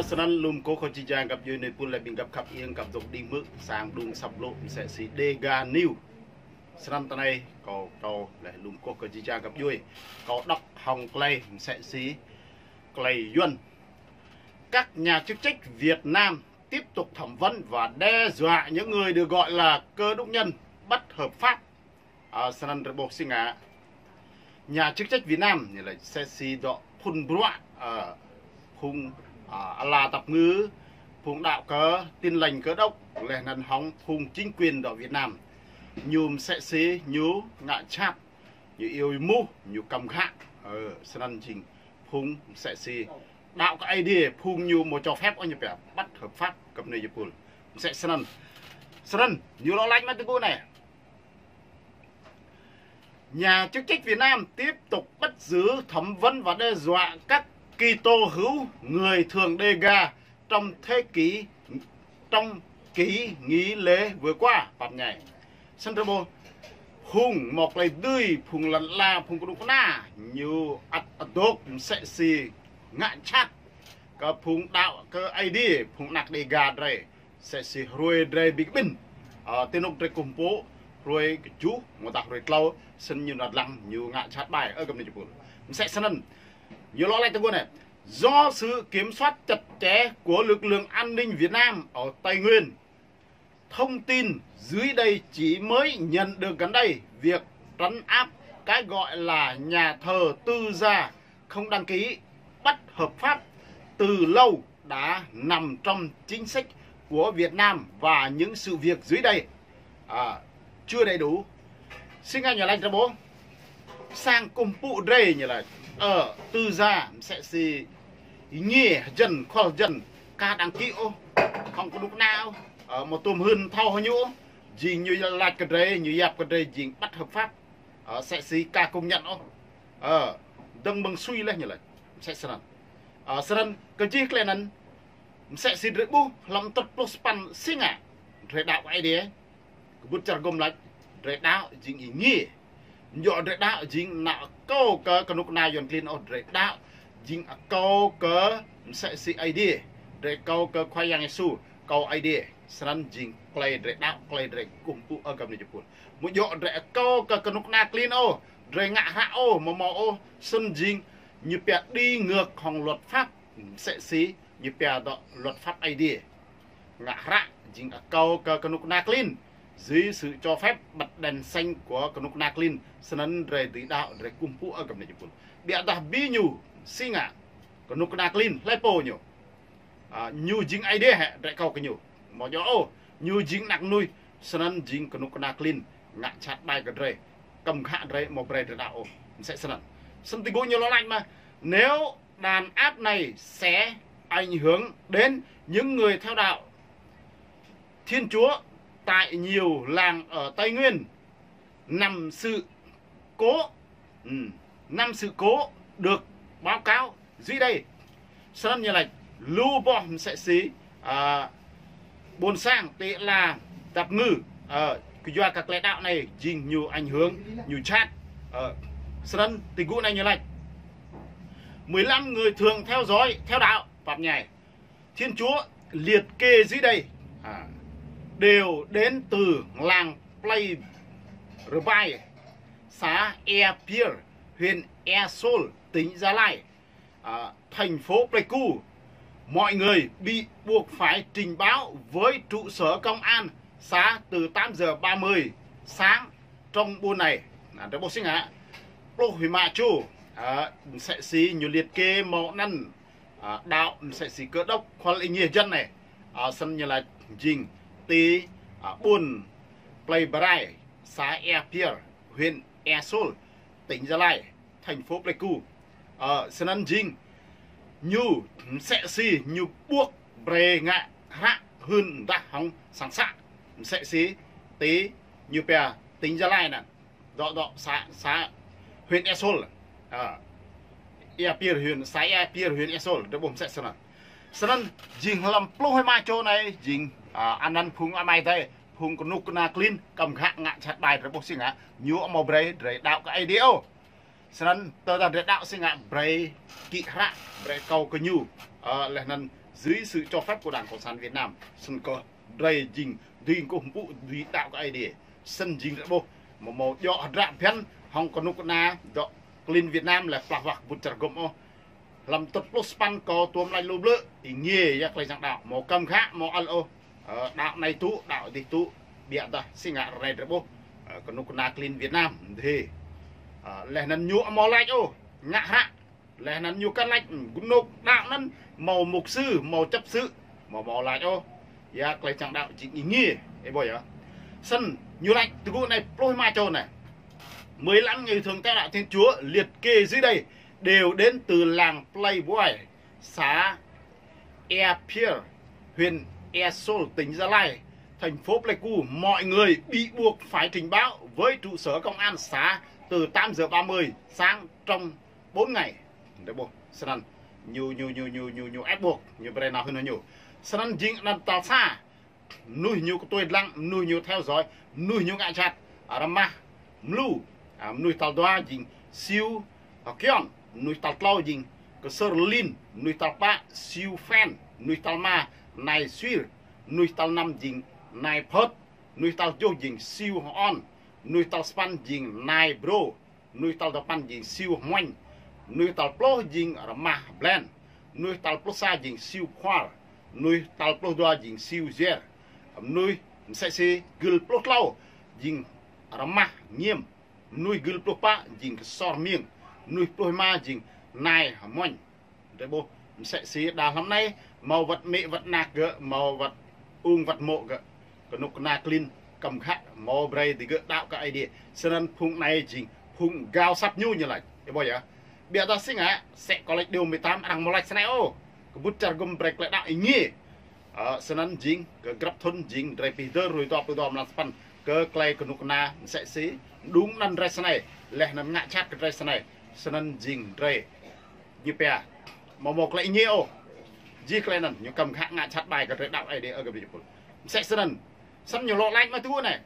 ฉะนั้นลุมโกโคจิจางกับยูในปุ่นและบินกับขับเอียงกับดกดีมึกสางดุงสับโลเสสีเดกานิวฉะนั้นตอนนี้ก็และลุมโกโคจิจางกับยูก็đọc hòng clay sẽ xí clay yuan các nhà chức trách Việt Nam tiếp tục thẩm vấn và đe dọa những người được gọi là cơ đốc nhân bất hợp pháp. Sanan Rebo Singa nhà chức trách Việt Nam như là sẽ xí đó phun bụa phun là tập ngữ phun đạo cớ tin lành cớ đốc lệ nần hóng phun chính quyền ở Việt Nam nhùm sẽ xí nhú ngạ chạp như yêu mu như cầm khát Sanan Trình phun sẽ xí đạo cái idea phun như một cho phép như vậy bắt hợp pháp cầm này Nhật Bản sẽ Sanan như lo lạnh mà từ này. Nhà chức trách Việt Nam tiếp tục bắt giữ, thẩm vấn và đe dọa các Kitô hữu người thường đề ga trong kỳ nghỉ lễ vừa qua. Phạm nhảy sân rô hùng một lời đươi phùng lần la phùng cổ na như ắt đốt sẽ xì ngạn chát cả phùng đạo cơ ID phùng nạc đề ga đây sẽ xì rồi đây bị bình tên ông đây cùng bố rồi chú một đặc rồi lâu sân như nạt lăng như ngạ chát bài ở cầm này chụp sẽ sân nhiều lo lại tôi này do sự kiểm soát chặt chẽ của lực lượng an ninh Việt Nam ở Tây Nguyên. Thông tin dưới đây chỉ mới nhận được gần đây việc trấn áp cái gọi là nhà thờ tư gia không đăng ký bất hợp pháp từ lâu đã nằm trong chính sách của Việt Nam và những sự việc dưới đây chưa đầy đủ. Xin anh nhà lành ra bố sang cùng phụ đây như là ở tư gia sẽ gì nhẹ dần khó dần ca đăng ký ô không có lúc nào một tùm hơn thao hơi nhũ gì như là cái đấy như dạp cái đấy gì bắt hợp pháp sẽ gì ca công nhận ô đừng bằng suy lên như là sẽ sẵn cái chiếc lên nắn sẽ xin rưỡi bu làm tập plus pan sinh rồi đạo ai đấy bút chặt gom lại rồi đạo dính ý nghĩa dọ rồi đạo dính nạo câu cái nút này dọn clean rồi đạo dính câu cái sẽ xin idea rồi câu cái khoai yang su câu idea sẵn dính clay rồi đạo clay rồi cùng phụ ở cầm này chụp một dọ rồi câu cái nút này clean rồi ngạ hạ màu sân dính như bè đi ngược hòng luật pháp sẽ xí như bè đó luật pháp idea ngạ hạ dính câu cái nút này clean dưới sự cho phép bật đèn xanh của Kanuk Naklin sân rề tí đạo rề cung phụ ở cầm này chụp bịa ta bi nhu xí ngạ Kanuk Naklin lepo nhu nhu dính idea hệ rề câu cái nhu mà nhỏ nhu dính nặng nuôi sân dính Kanuk Naklin ngạ chát bài cái rề cầm hạ rề một rề đạo sẽ sân tình như nó lạnh mà nếu đàn áp này sẽ ảnh hưởng đến những người theo đạo Thiên Chúa tại nhiều làng ở Tây Nguyên. Năm sự cố được báo cáo dưới đây sân như là lưu bom sẽ xí buồn sang tệ là tập ngư do các lãnh đạo này dình nhiều ảnh hưởng nhiều chat sân tình vụ này như này 15 người thường theo dõi theo đạo Phạm nhảy Thiên Chúa liệt kê dưới đây đều đến từ làng Play Rbai, xã Ea Pier, huyện Ea Sol, tỉnh Gia Lai, thành phố Pleiku. Mọi người bị buộc phải trình báo với trụ sở công an xã từ 8 giờ 30 sáng trong buôn này. Đó bố sinh ạ. Lô Huy Mạ Chu sẽ xí nhiều liệt kê mẫu năn đạo sẽ xí cơ đốc khoa lý nhiều dân này. Sân như là dình tí buôn Play Brai, xã Ea Pier, huyện Ea Sol, tỉnh Gia Lai, thành phố Pleiku. Sân ăn dình nhu sẽ xí nhu buộc bề ngạ hạ hơn đã hóng sáng sạ sẽ xí tí như bè tỉnh Gia Lai nè đó xã huyện Ea Sol Ea Pier huyện xã Ea Pier huyện Ea Sol đó bồm sẽ sân ăn dình làm plo hay mai chỗ này dình anh ăn phung amai đây phung con nút na clean cầm hạ ngạ chặt bài rồi bốc sinh á nhú màu bray rồi đạo cái idea sân tơ ra đạo sinh á bray kỵ hạ bray cầu cái nhu là nên dưới sự cho phép của Đảng Cộng sản Việt Nam sân có đầy dình đình công vụ lý đạo cái để sân dình bộ một màu dọ rạm phèn hong còn nút na dọ clean Việt Nam là plak vạc bút chặt gom ô làm tập plus pan có tuom lại lùm lỡ ý nghĩa giác lại dạng đạo màu cầm khác màu ăn ô đạo này tú đạo thì tú bịa ta xin ngạ này rồi bố còn nút na clean Việt Nam thì lẽ năn nhũ màu lại ô ngạ hạ lẽ năn nhũ căn lạnh cũng nục đạo năn màu mục sư màu chấp sự màu lại ô giác lại dạng đạo chỉ ý nghĩa ấy bồi á sân như lạnh từ cụ này plôi mai trồn này 15 người thường theo đạo Thiên Chúa liệt kê dưới đây đều đến từ làng Playboy, xã Ea Pier, huyện Ea Sol, tỉnh Gia Lai, thành phố Pleiku. Mọi người bị buộc phải trình báo với trụ sở công an xã từ 8 giờ 30 sáng trong 4 ngày. Đấy bộ, sân nhiều ép buộc, nhiều bên nào hơn nó nhiều. Sân dính nằm tàu xa, nuôi nhiều tôi lăng, nuôi nhiều theo dõi, nuôi nhiều ngại chặt, Arama, Mlu, nuôi tàu đoa dính siêu kion nuôi tàu lâu dính cơ sở lin nuôi tàu ba siêu fan nuôi tàu ma này suy nuôi tàu năm dính này phớt nuôi tàu vô dính siêu on nuôi tàu span dính này bro nuôi tàu pan dính siêu hoành nuôi tàu plo dính Arama blend nuôi tàu plosa dính siêu khoa nuôi tàu plo đoa dính siêu zer nuôi sẽ si gul plo lâu dính Arama nghiêm nuôi gül pro pa dình sor miếng nuôi pro ma dình nai moanh đấy bố sẽ xí đào hôm nay màu vật mẹ vật nạc gỡ màu vật ung vật mộ gỡ còn nục na clean cầm khát màu bray thì gỡ đạo cái idea cho nên phung này dình phung gao sắp nhu như này đấy bố nhá bây giờ sinh á sẽ có lệch điều 18 đằng một lệch này ô cái bút chặt gom break lại đạo ý nghĩa cho nên dình cái grab thôn dình rồi Peter rồi to làm span cơ clay cái nục na sẽ xí đúng năn ray này lẽ năn ngã chát cái ray này sân dình ray như pe mà một lại nhiều gì cái năn những cầm khạng ngã chát bài cái ray đạo này để ở cái vị trí sẽ sân nhiều lộ lạnh mà thua này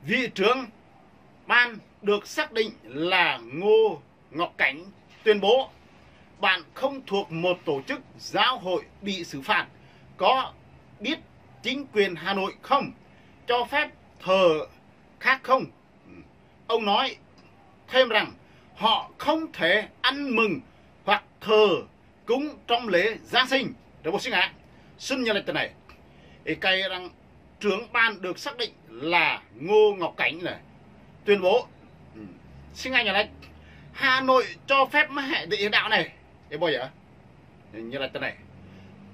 vị trưởng ban được xác định là Ngô Ngọc Cảnh tuyên bố bạn không thuộc một tổ chức giáo hội bị xử phạt, có biết chính quyền Hà Nội không cho phép thờ khác không? Ông nói thêm rằng họ không thể ăn mừng hoặc thờ cúng trong lễ Giáng sinh. Để bố sinh ạ. Xin nhớ lại từ này. Cái rằng trưởng ban được xác định là Ngô Ngọc Cảnh này tuyên bố xin anh nhớ lại Hà Nội cho phép hệ địa đạo này. Để bố nhớ. Nhớ lại từ này.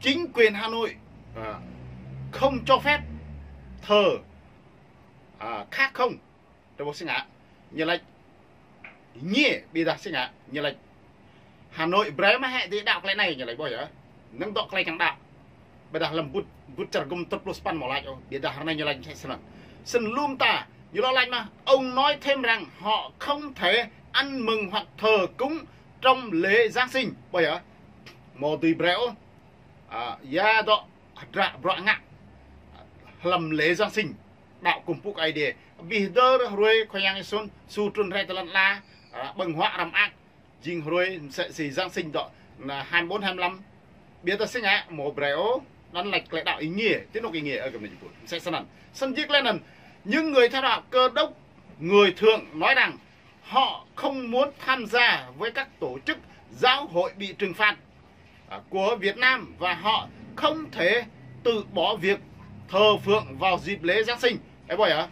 Chính quyền Hà Nội không cho phép thờ khác không để bố sinh ạ như là nhỉ bây giờ sinh ạ như là Hà Nội bre mà hệ địa đạo cái này như là bao giờ nâng độ cái chẳng đạo bây giờ làm bút chặt gom tập plus pan mỏ lại bây giờ hôm nay như là sân luôn ta như lo lạnh mà ông nói thêm rằng họ không thể ăn mừng hoặc thờ cúng trong lễ Giáng sinh bao giờ mò tùy bréo ya đó rạ bọ ngạ làm lễ Giáng sinh đạo cùng phụ cái đề vì đơ rồi khoai yang son su trun ray talan la bằng họa làm ác dinh rồi sẽ gì Giáng sinh đó là 24 25 biết ta sinh ạ một bréo nó lệch lại đạo ý nghĩa tiết lộ ý nghĩa ở cái này sẽ sân giết lên những người theo đạo Cơ Đốc người thường nói rằng họ không muốn tham gia với các tổ chức giáo hội bị trừng phạt của Việt Nam và họ không thể từ bỏ việc thờ phượng vào dịp lễ Giáng sinh. Em bảo hả?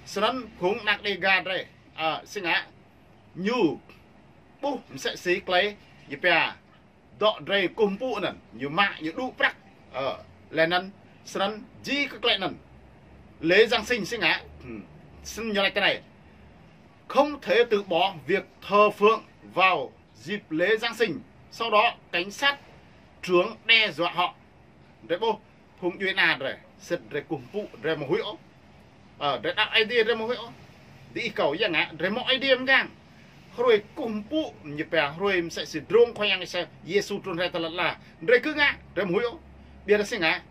Sân cũng nạc đi gạt đây. Xin ạ. Như bố sẽ xí lấy như bè đọ rây cùng phụ nè như mạ như đu bạc lên năn sân gì các lại nè lễ Giáng sinh xin ạ. Xin nhớ lại cái này không thể từ bỏ việc thờ phượng vào dịp lễ Giáng sinh. Sau đó cảnh sát trưởng đe dọa họ. Đấy bố không duyên rồi sật rồi cùng phụ rồi mà hủy rồi đặt idea rồi mà hủy đi cầu dạng ạ rồi mọi idea ngang rồi cùng phụ như bè rồi sẽ sử dụng khoai yang sẽ Giêsu trôn ra là rồi cứ ngã rồi mà hủy biết là sẽ ngã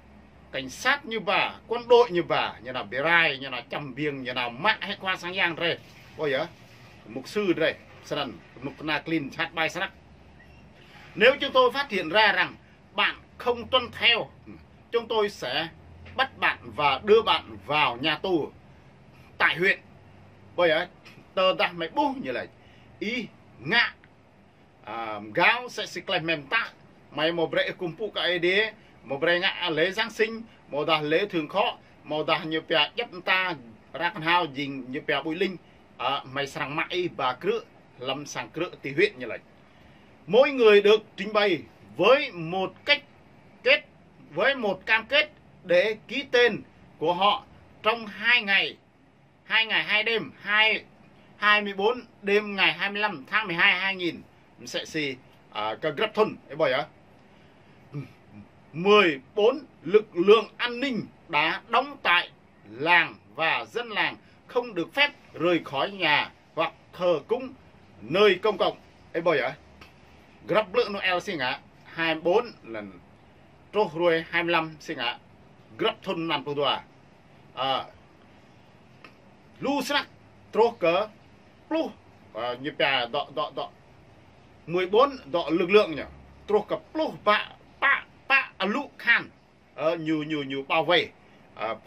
cảnh sát như bà quân đội như bà như nào bề rai như nào chầm biếng như nào mạ hay qua sang giang rồi ôi giờ mục sư rồi sân mục na clean chat bài sắc. Nếu chúng tôi phát hiện ra rằng bạn không tuân theo, chúng tôi sẽ bắt bạn và đưa bạn vào nhà tù tại huyện. Bây giờ tờ ta mày bố như là ý ngạ gáo sẽ xịt lại mềm ta mày một bệ cùng phụ cái đi một bệ ngạ lễ Giáng sinh một đà lễ thường khó một đà nhiều bè giúp ta ra con hao dình nhiều bè bùi linh mày sang mãi và cự lâm sang cự thì huyện như là mỗi người được trình bày với một cách kết với một cam kết để ký tên của họ trong 2 ngày 2 đêm 24 đêm ngày 25 tháng 12 2000 sẽ xì cái grab thôn ấy bởi á 14 lực lượng an ninh đã đóng tại làng và dân làng không được phép rời khỏi nhà hoặc thờ cúng nơi công cộng ấy bởi á grab lượng Noel xin ạ 24 lần trô rồi 25 xin ạ grab thôn nằm tù lu sắc trô cỡ plu như bè đọ 14 đọ lực lượng nhỉ trô cỡ plu pa lũ khan nhiều bao vây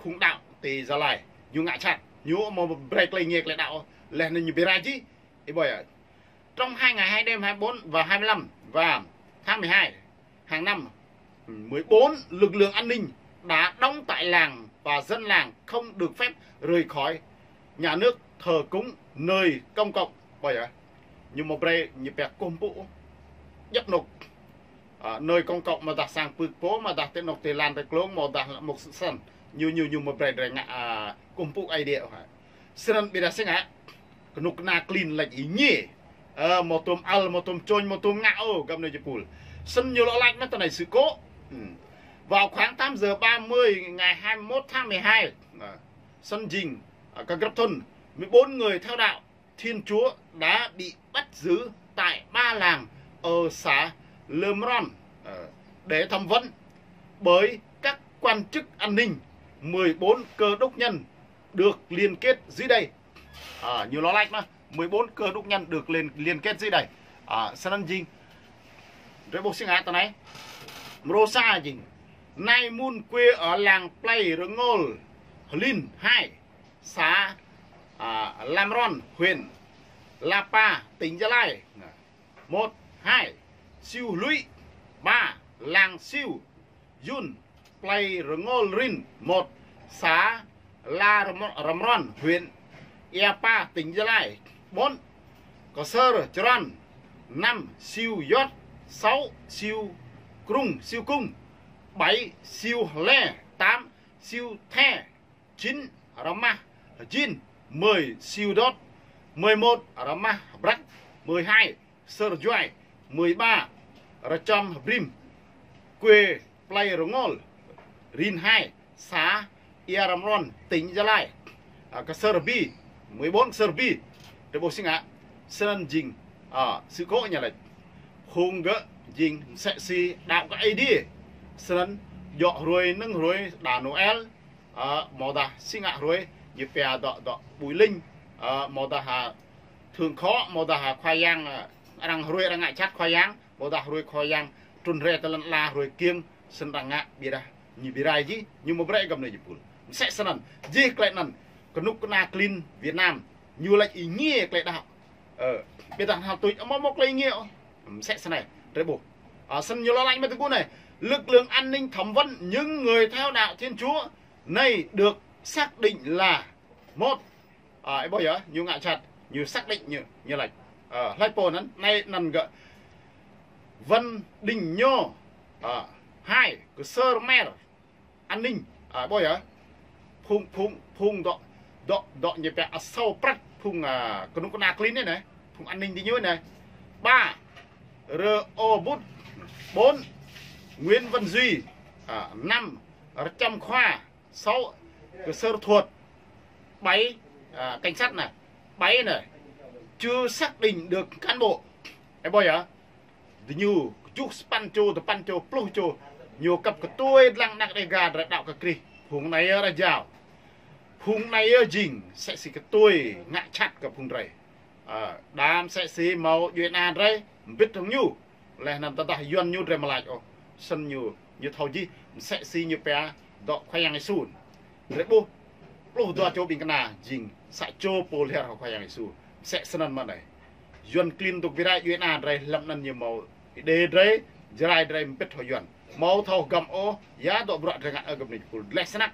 khung đạo thì ra lại nhiều ngại chặt nhiều mà break lại nhiệt lại đạo lên như bê ra chứ bởi trong 2 ngày 2 đêm 24 và 25 và tháng 12 hàng năm 14 lực lượng an ninh đã đóng tại làng và dân làng không được phép rời khỏi nhà nước thờ cúng nơi công cộng bởi như một break như bè công vụ dấp nục nơi công cộng mà đặt sang bực phố mà đặt tên nọc tiền lan tới lông mà đặt một sự sân nhiều một bài đời ngạ cùng phụ idea sân bị đặt sinh á nục na clean là ý nhỉ một tôm al một tôm trôi một tôm ngạo gặp nơi chụp sân nhiều lọ lạnh nó tận này sự cố vào khoảng 8 giờ 30 ngày 21 tháng 12 sân Dình các grab thôn 14 người theo đạo Thiên Chúa đã bị bắt giữ tại 3 làng ở xã Lemron để thẩm vấn bởi các quan chức an ninh. 14 cơ đốc nhân được liên kết dưới đây nhiều lo lạnh mà 14 cơ đốc nhân được liên kết dưới đây sân Dình rồi bộ sinh á tao này Rosa Dình nay mun quê ở làng Play Rengol Lin 2 xã Lamron huyện Lapa tỉnh Gia Lai 1 2 Siêu Lũy 3 làng Siêu Yun Play Rengol Rin 1 xã La Ramron huyện Iapa tỉnh Gia Lai 4 Có Sơ Chron 5 Siêu Yot 6 Siêu Cung 7 Siêu Le 8 Siêu The 9 Rama Jin 10 Siêu Đốt 11 Rama Brak 12 Sơ Joy 13 Racham Brim quê Play Rengol Rin 2 xã Iaramron tỉnh Gia Lai Cả Sơ Bi 14 Sơ Bi để bộ sinh ạ Sơn Dình sự cố nhà lệch hùng gỡ Dình sẽ si đạo cái AD Sơn dọ rồi nâng rồi đà Noel màu đà sinh ạ rồi như bè đọ bùi linh màu đà thường khó màu đà khoai giang rằng rồi đang ngại chát khoai giang màu đà rồi khoai giang trôn rê tờ lần la rồi kiêng sân rằng ngạ bia ra như bia ra chứ nhưng mà bây cầm này dịp sẽ sân lần dê lại lần còn lúc na clean Việt Nam như lại ý nghĩa lại đạo biết rằng hào tôi móc lấy nghĩa sẽ sân này đấy bộ sân nhiều lo lạnh mà tôi này lực lượng an ninh thẩm vấn những người theo đạo Thiên Chúa này được xác định là một bây giờ nhiều ngại chặt nhiều xác định như là Lipo này nằm gỡ Vân Đình Nhô 2 của Sơ Mer an ninh bây giờ phung đọ như vậy sau prát phung con nó nạc linh này phung an ninh thì nhớ này 3 R.O. Bút 4 Nguyễn Văn Duy 5 Trâm Khoa 6 của Sơ Thuật 7 cảnh sát này 7 này chưa xác định được cán bộ bây giờ thì nhiều chút pancho plocho nhiều cặp cái tôi lăng nặng đây gà đạo cái kì phùng này ra giàu phùng này Dình sẽ xì cái tôi ngại chặtกับphùng rầy đam sẽ xì màu Việt Nam đây biết không nhu là nằm ta yuan nhu rồi mà lại sân như thầu gì sẽ si như bé đọ khoai yang sùn rồi bu lu đọ cho bình kana jing sẽ cho pol her khoai yang sùn sẽ sân mà này yuan clean tục virai yuan an đây làm nên nhiều màu đề đây jirai đây biết thôi yuan mau thầu gầm ô giá độ bọt rằng ở gầm này pol lẽ snack